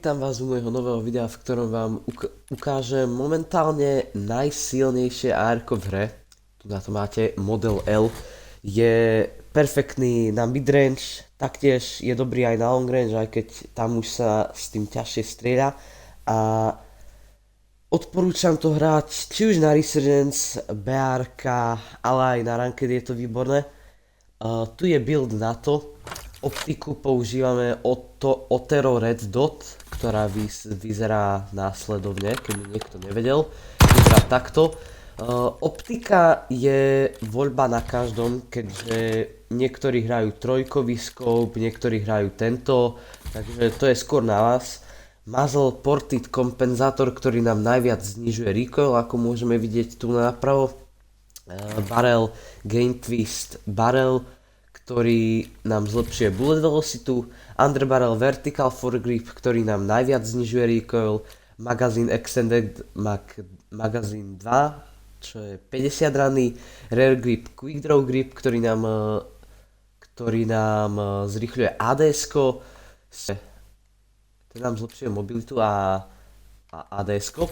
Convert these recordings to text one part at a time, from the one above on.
vítam vás u môjho nového videa, v ktorom vám ukážem momentálne najsilnejšie AR-ko v hre. Tu na to máte Model L. Je perfektný na midrange, taktiež je dobrý aj na long range, aj keď tam už sa s tým ťažšie strieľa. A odporúčam to hrať či už na Resurgence, BR-ka, ale aj na Ranked je to výborné. Tu je build na to. Optiku používame Otero Red Dot, ktorá vyzerá následovne, keby niekto nevedel. Vyzerá takto. Optika je voľba na každom, keďže niektorí hrajú trojkový scope, niektorí hrajú tento, takže to je skôr na vás. Muzzle Ported kompenzátor, ktorý nám najviac znižuje recoil, ako môžeme vidieť tu napravo. Barrel Gain Twist Barrel, ktorý nám zlepšuje bullet velocity, underbarrel vertical foregrip, ktorý nám najviac znižuje recoil, magazine extended magazine 2, čo je 50 rany, rear grip quick draw grip, ktorý nám zrýchľuje ADS-ko, ten nám zlepšuje mobilitu a ADS-ko.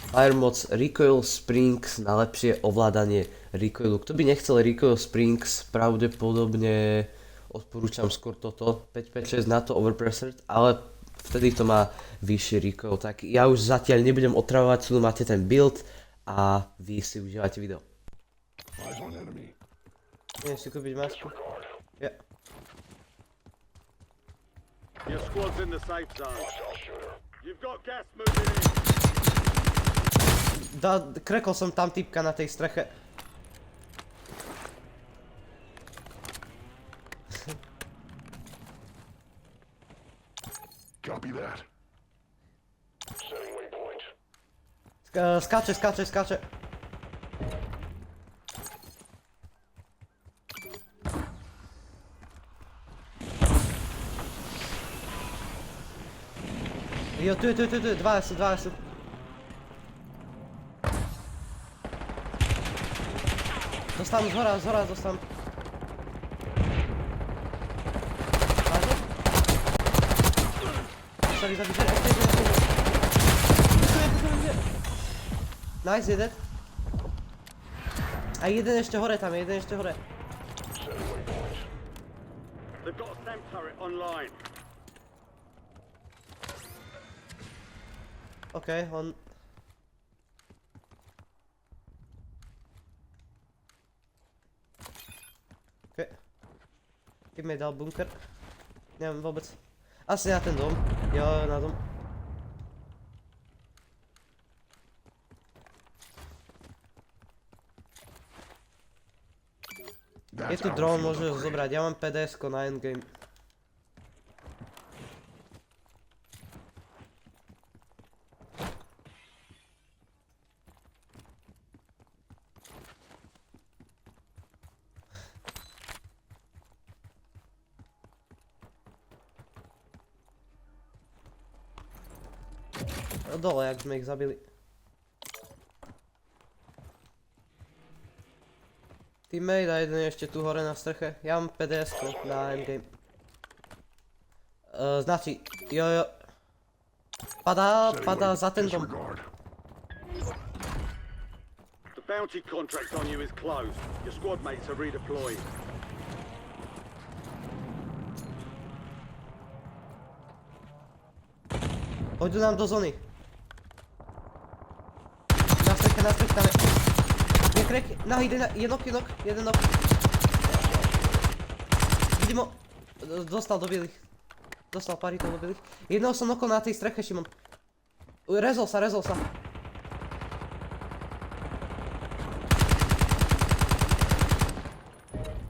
Fire Mods Recoil Springs na lepšie ovládanie recoilu. Kto by nechcel Recoil Springs, pravdepodobne odporúčam skôr toto 556 na to Overpressured, ale vtedy to má vyšší recoil. Tak ja už zatiaľ nebudem otravovať, tu máte ten build a vy si užívate video. Idem si kúpiť masku. Ja. Your squad's in the safe zone. You've got gas moving in. Krekol som tam typka na tej streche. Copy that. Skáče. Jo, tu, dva sú. Dostám zhora, dostám. Sorry, zabíš, ešte. Nice, je dead. A jeden ešte hore tam, They've got a SAM turret online. OK, on... OK. Keď mi dal bunker. Neviem vôbec. Asi na ten dom. Jo, na dom. Je tu dron, môžeš ho zobrať. Ja mám PDS-ko na endgame. Dole, jak sme ich zabili. Teammate a jeden je ešte tu hore na streche. Ja mám PDS-ko na endgame. Znači, jo. Padá za ten dom. The bounty contract on you is closed. Your squad mates are redeployed. Pôjdu nám do zóny. Na streche tam je. Je crack, jeden knock. Vidím ho. Dostal do bielých. Dostal pár hitov do bielých. Jedného som knockol na tej streche, Šimon. Rezol sa.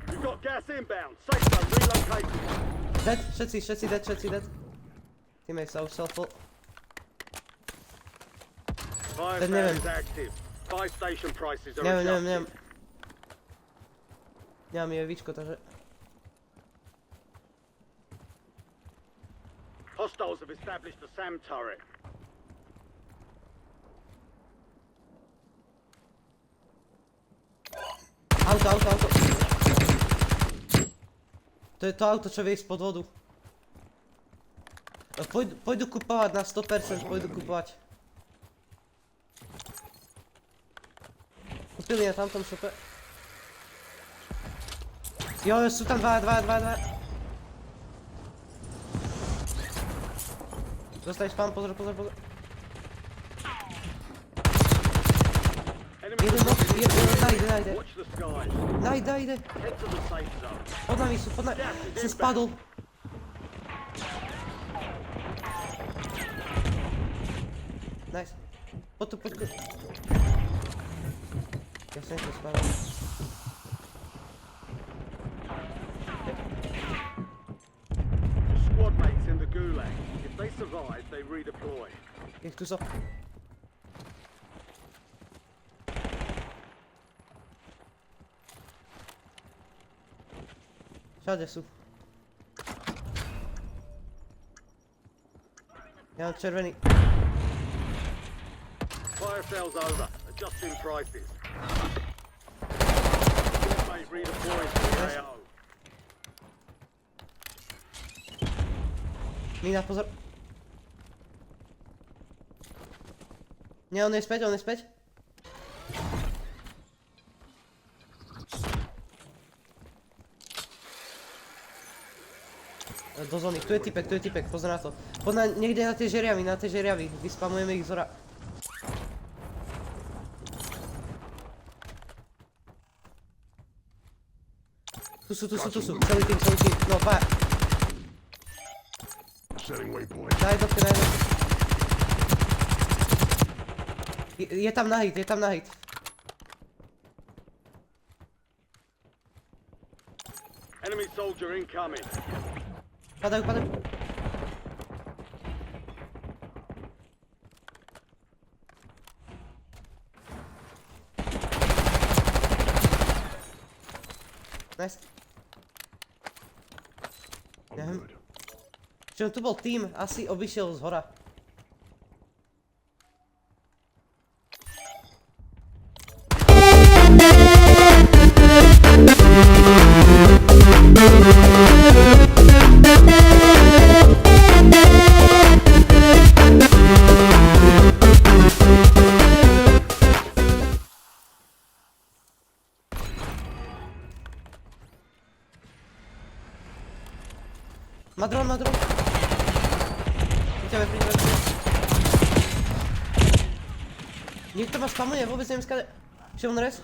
You've got gas inbound. Safe zone relocated. Dead, všetci dead. Teammate sa už self-full. Fire Then sale neviem. is active. Buy station prices are Neviem. adjusted. Nemám jevičko, takže... Hostiles have established a SAM turret. Auto. To je to auto, čo vie ísť pod vodu. Pôjdu kupovať na 100%, pôjdu kupovať. Kúpili na tamtom šope. Jo, sú tam dva. Dostaj spam, pozor. Enemy Jeden noc, najde. Watch the skies. Najde. Head to the safe zone. Pod nami sú, Som spadol. Nice. Poď tu. Ja som tu spadol. Your squad mates in the gulag. If they survive, they redeploy. Tu sú. Všade sú. Ja mám červený. Fire sales over. Adjusting prices. Mate redeploying to the AO. Mína, pozor. Nie, on je späť. Do zóny, tu je typek, pozor na to. Poď niekde na tie žeriavy, vyspamujeme ich zora. Tu sú, celý tým, no dvaja. Na jednotke. Je tam na hit. Enemy soldier incoming. Padajú. Nice. Neviem. Čo tu bol tým, asi obišiel z hora. Má dron. Príďame. Niekto ma spamuje, vôbec neviem skade. Šiel on res?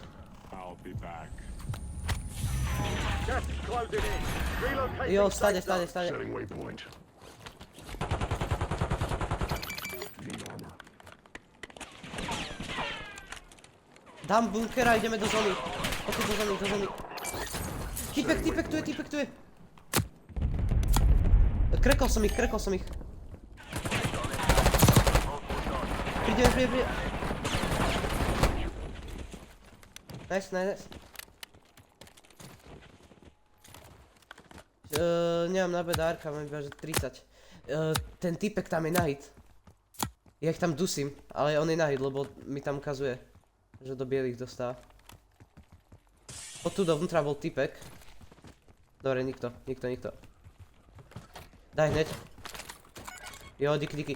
I'll be back. Gas is closing in. Relocating Jo, safe stade. zone. Setting waypoint. Need armor. Dám bunker a ideme do zóny. Poďte do zóny. Typek, tu je. Krekol som ich. Príde. Nice. Nemám na bedárka, mám iba že 30. Ten typek tam je na hit. Ja ich tam dusím, ale on je na hit, lebo mi tam ukazuje, že do bielých dostáva. Odtud dovnútra bol typek. Dobre, nikto. Daj hneď. Jo, díky.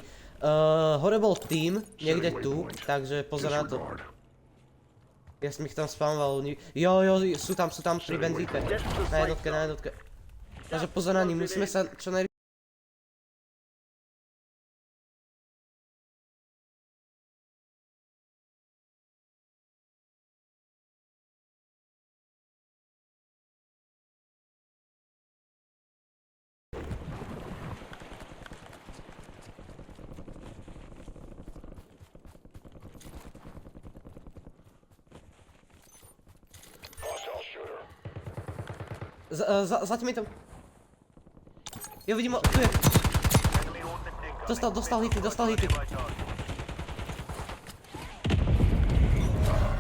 Hore bol tým, niekde tu, takže pozor na to. Ja som ich tam spamoval. Jo, sú tam pri benzíke. Na jednotke. Takže pozor na ní, musíme sa čo najrychlejšie. Zatím je tam. Jo, vidím ho, tu je. Dostal hity.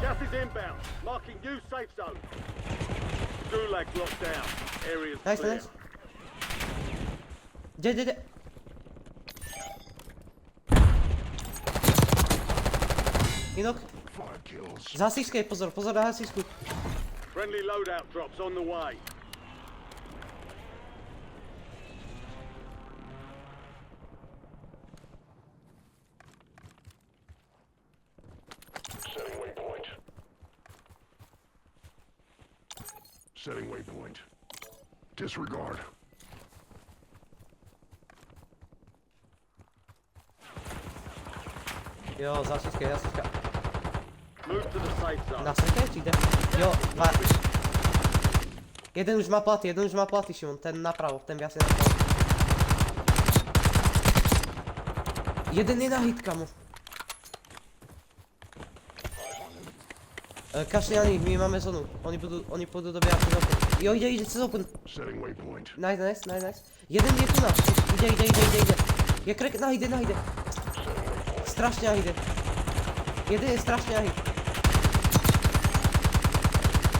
Gas is inbound. Marking new safe zone. Gulag locked down. Area's clear. Nice. Kde? Inok. Z hasičskej, pozor na hasičku. Friendly loadout drops on the way. Setting waypoint. Disregard. Jo, zasička. Move to the safe zone. Na srke, či ide? Jo, dva. Jeden už má platy, Šimon, ten napravo, ten viacej napravo. Jeden je na hit, kamo. Kašli na nich, my máme zónu. Oni pôjdu do viacej z open. Jo, ide cez open. Setting waypoint. Nice. Jeden je tu na. Ide. Je krek, na hit. Strašne na hit. Jeden je strašne na hit.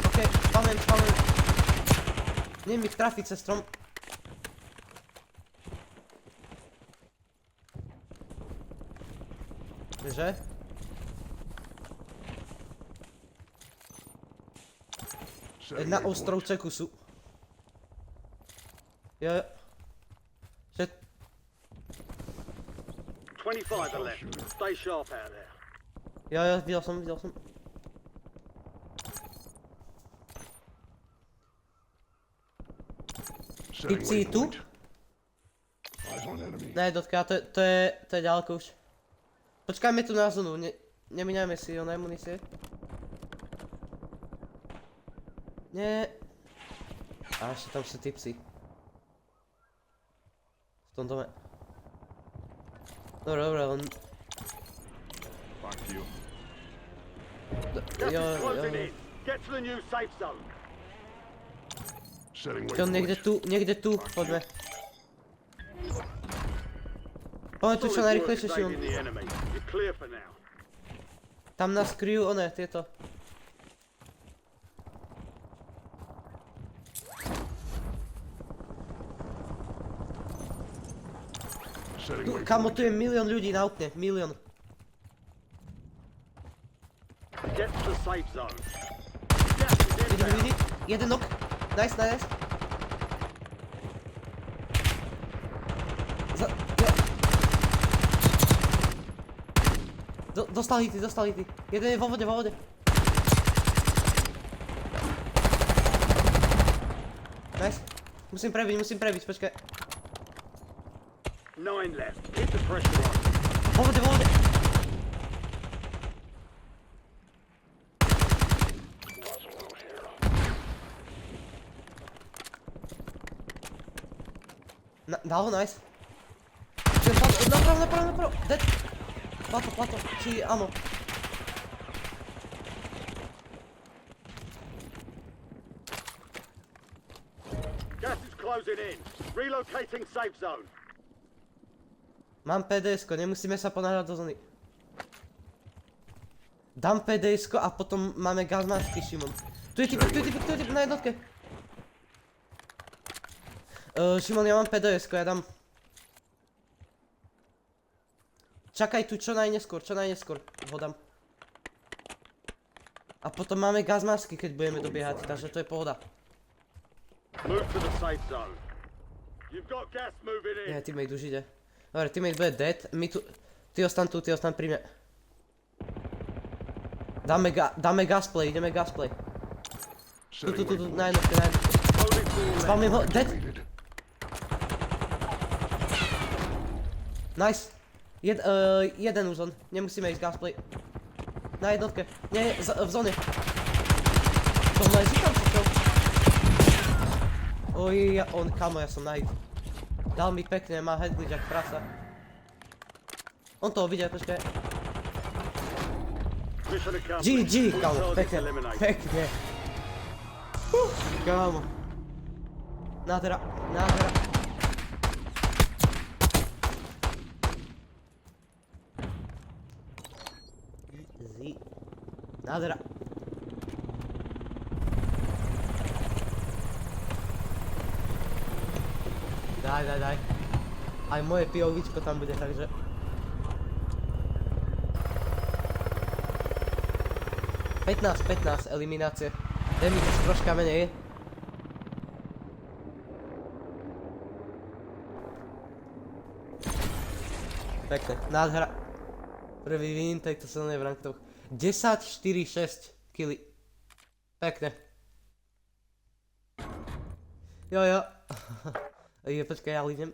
Okej, spamem. Neviem ich trafiť cez strom. Že? Setting Na waypoint. ostrovčeku sú. Jo. Že... 25 are left. Stay sharp out there. Jo, videl som. Setting Typci tu? waypoint. Eyes on enemy. Ne, dotka, to je ďaleko už. Počkajme tu na zónu, nemíňajme si oné munície. Nie. A ešte tam sú typci. V tom dome. Dobre, len... Fuck you. Gas Jo. is closing in. Get to the new safe zone. Setting Čo, waypoint. niekde tu, poďme. Poďme tu čo Solid work najrychlejšie, Šimon. evading the enemy. You're clear for now. Tam nás kryjú oné, tieto. Setting waypoint. Kamo, tu je milión ľudí na okne, milión. Get to the safe zone. Gas is Jeden inbound. ľudí, jeden nok. Nice. Dostal hity. Jeden je vo vode. Nice. Musím prebiť, počkaj. 9 left. Keep the pressure on. Vo vode. Dal ho, nice. Napravo. Dead. Plato. Či ammo. Gas is closing in. Relocating safe zone. Mám PDS-ko, nemusíme sa ponáhľať do zóny. Dám PDS-ko a potom máme gazmasky, Šimon. Tu je typek na jednotke. Šimon, ja mám PDS-ko, ja dám. Čakaj tu čo najneskôr ho dám. A potom máme gazmasky, keď budeme dobiehať, takže to je pohoda. Move to the safe zone. You've got gas moving in. Nie, teammate už ide. Dobre, teammate bude dead, my tu... Ty ostan pri mne. Dáme gasplay, ideme gasplay. Tu, na jednotke. Only 4 left. Spalím ho, dead. Completed. Nice. Jeden už on, nemusíme ísť gasplay. Na jednotke, nie, v zóne. To leží tam, čo? Oj, kamo, ja som na hit. Dal mi pekne, má headglitch jak prasa. On toho videl, počkaj. Mission accomplished. GG, All kamo, targets pekne, eliminated. pekne. Kamo. Nádhera. Easy. Nádhera. Daj. Aj moje POVčko tam bude, takže... Pätnásť eliminácie. Damage už troška menej. Pekne, nádhera. Prvý win tejto silnej v ranktoch. 10, 4, 6 killy. Pekne. Jo. Je, počkaj, ja idem.